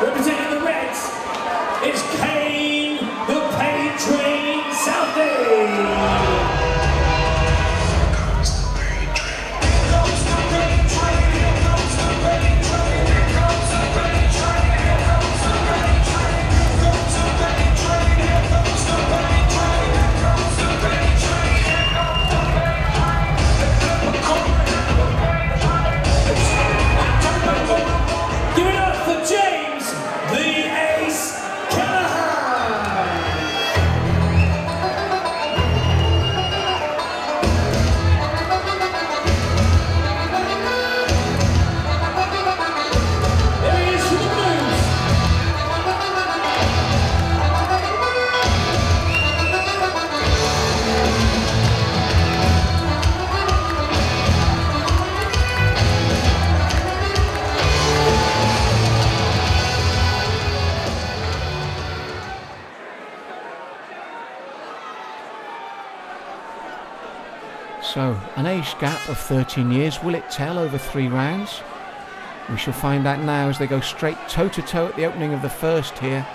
Representing the Reds, it's Kane, the Pain Train Southey. Give it up for James, the Ace Kelleher. There he is for the Blues. So, an age gap of 13 years, will it tell over 3 rounds? We shall find out now as they go straight toe-to-toe at the opening of the first here.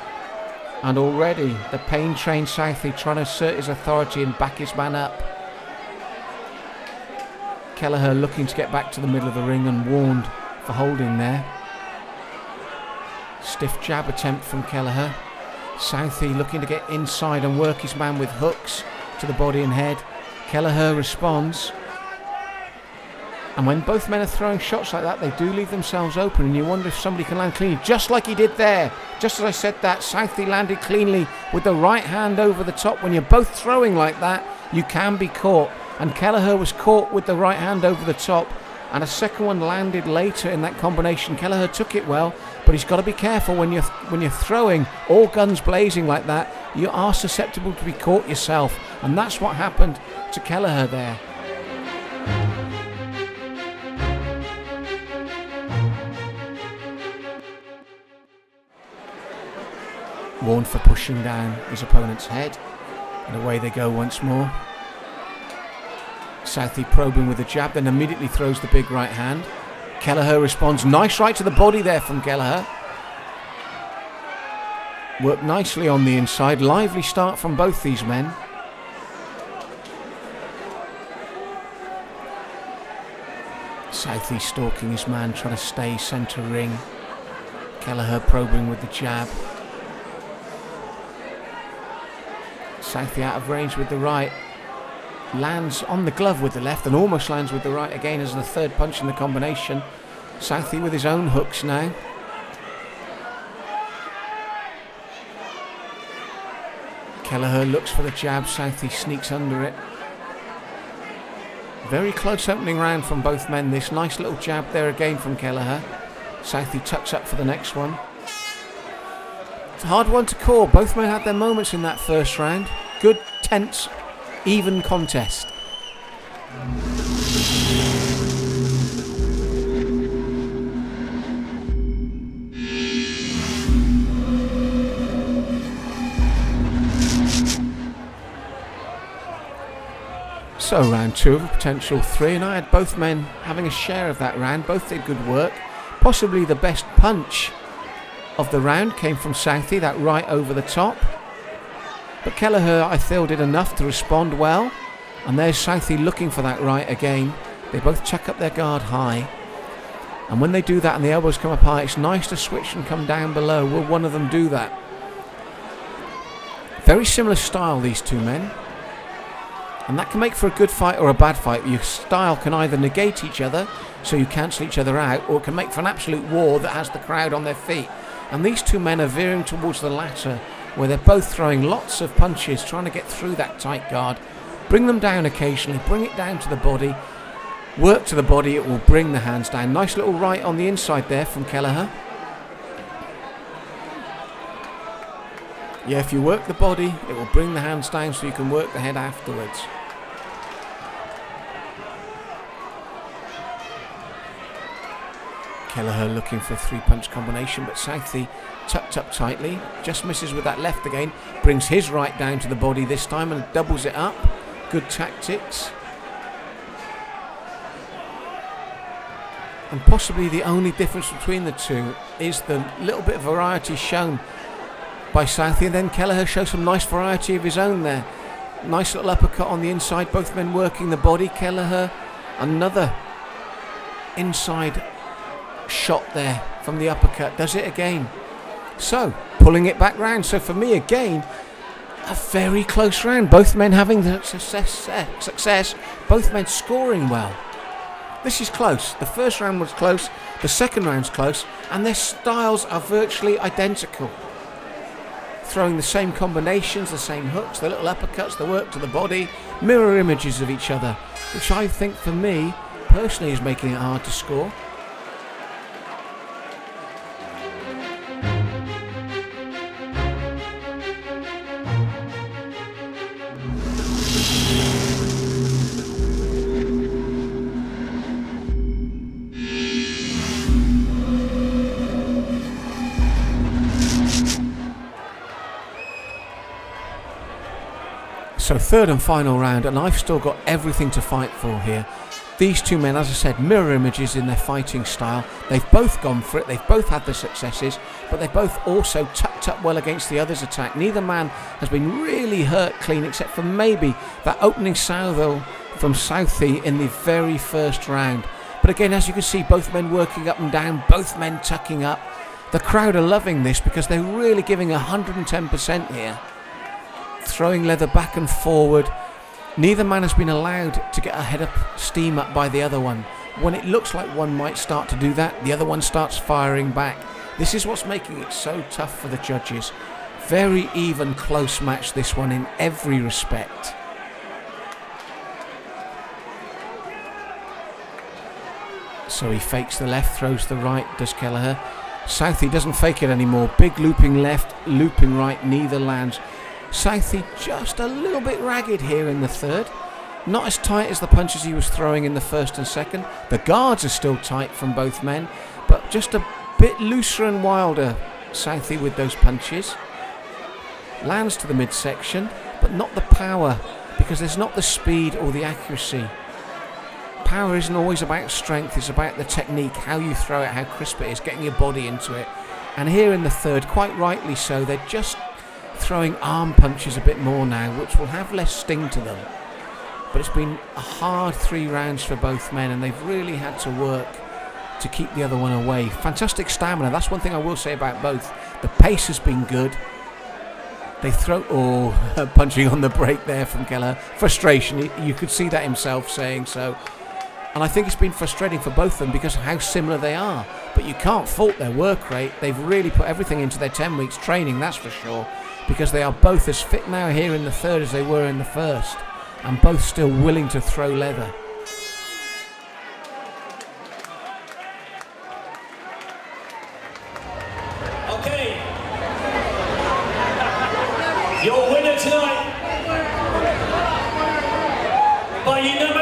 And already, the Pain Train Southey trying to assert his authority and back his man up. Kelleher looking to get back to the middle of the ring and warned for holding there. Stiff jab attempt from Kelleher. Southey looking to get inside and work his man with hooks to the body and head. Kelleher responds, and when both men are throwing shots like that, they do leave themselves open, and you wonder if somebody can land cleanly, just like he did there. Just as I said that, Southey landed cleanly with the right hand over the top. When you're both throwing like that, you can be caught, and Kelleher was caught with the right hand over the top, and a second one landed later in that combination. Kelleher took it well, but he's got to be careful when you're throwing all guns blazing like that. You are susceptible to be caught yourself, and that's what happened to Kelleher there. Warned for pushing down his opponent's head, and away they go once more. Southey probing with the jab, then immediately throws the big right hand. Kelleher responds. Nice right to the body there from Kelleher. Worked nicely on the inside. Lively start from both these men. Southey stalking his man, trying to stay centre ring. Kelleher probing with the jab. Southey out of range with the right. Lands on the glove with the left and almost lands with the right again as the third punch in the combination. Southey with his own hooks now. Kelleher looks for the jab, Southey sneaks under it. Very close opening round from both men. This nice little jab there again from Kelleher. Southey tucks up for the next one. It's a hard one to call. Both men had their moments in that first round. Good, tense, even contest. So round 2 of a potential 3, and I had both men having a share of that round. Both did good work. Possibly the best punch of the round came from Southey, that right over the top. But Kelleher, I feel, did enough to respond well. And there's Southey looking for that right again. They both chuck up their guard high. And when they do that and the elbows come up high, it's nice to switch and come down below. Will one of them do that? Very similar style, these two men. And that can make for a good fight or a bad fight. Your style can either negate each other, so you cancel each other out, or it can make for an absolute war that has the crowd on their feet. And these two men are veering towards the latter, where they're both throwing lots of punches, trying to get through that tight guard. Bring them down occasionally, bring it down to the body. Work to the body, it will bring the hands down. Nice little right on the inside there from Kelleher. Yeah, if you work the body, it will bring the hands down so you can work the head afterwards. Kelleher looking for a 3-punch combination, but Southey tucked up tightly, just misses with that left again, brings his right down to the body this time and doubles it up. Good tactics. And possibly the only difference between the two is the little bit of variety shown by Southey, and then Kelleher shows some nice variety of his own there. Nice little uppercut on the inside, both men working the body. Kelleher, another inside shot there from the uppercut, does it again. So, pulling it back round. So for me, again, a very close round. Both men having the success, both men scoring well. This is close. The first round was close, the second round's close, and their styles are virtually identical. Throwing the same combinations, the same hooks, the little uppercuts, the work to the body, mirror images of each other, which I think for me, personally, is making it hard to score. So third and final round, and I've still got everything to fight for here. These two men, as I said, mirror images in their fighting style. They've both gone for it, they've both had their successes, but they've both also tucked up well against the other's attack. Neither man has been really hurt clean, except for maybe that opening salvo from Southey in the very first round. But again, as you can see, both men working up and down, both men tucking up. The crowd are loving this because they're really giving 110% here. Throwing leather back and forward. Neither man has been allowed to get a head of steam up by the other one. When it looks like one might start to do that, the other one starts firing back. This is what's making it so tough for the judges. Very even, close match, this one, in every respect. So he fakes the left, throws the right, does Kelleher. Southey doesn't fake it anymore. Big looping left, looping right, neither lands. Southey just a little bit ragged here in the third. Not as tight as the punches he was throwing in the first and second. The guards are still tight from both men, but just a bit looser and wilder, Southey, with those punches. Lands to the midsection, but not the power, because there's not the speed or the accuracy. Power isn't always about strength, it's about the technique, how you throw it, how crisp it is, getting your body into it. And here in the third, quite rightly so, they're just throwing arm punches a bit more now, which will have less sting to them. But it's been a hard 3 rounds for both men, and they've really had to work to keep the other one away. Fantastic stamina, that's one thing I will say about both. The pace has been good. They throw... Oh, punching on the break there from Kelleher. Frustration, you could see that himself saying so. And I think it's been frustrating for both of them because of how similar they are. But you can't fault their work rate. They've really put everything into their 10 weeks training, that's for sure. Because they are both as fit now here in the third as they were in the first. And both still willing to throw leather. Okay. Your winner tonight, by unanimous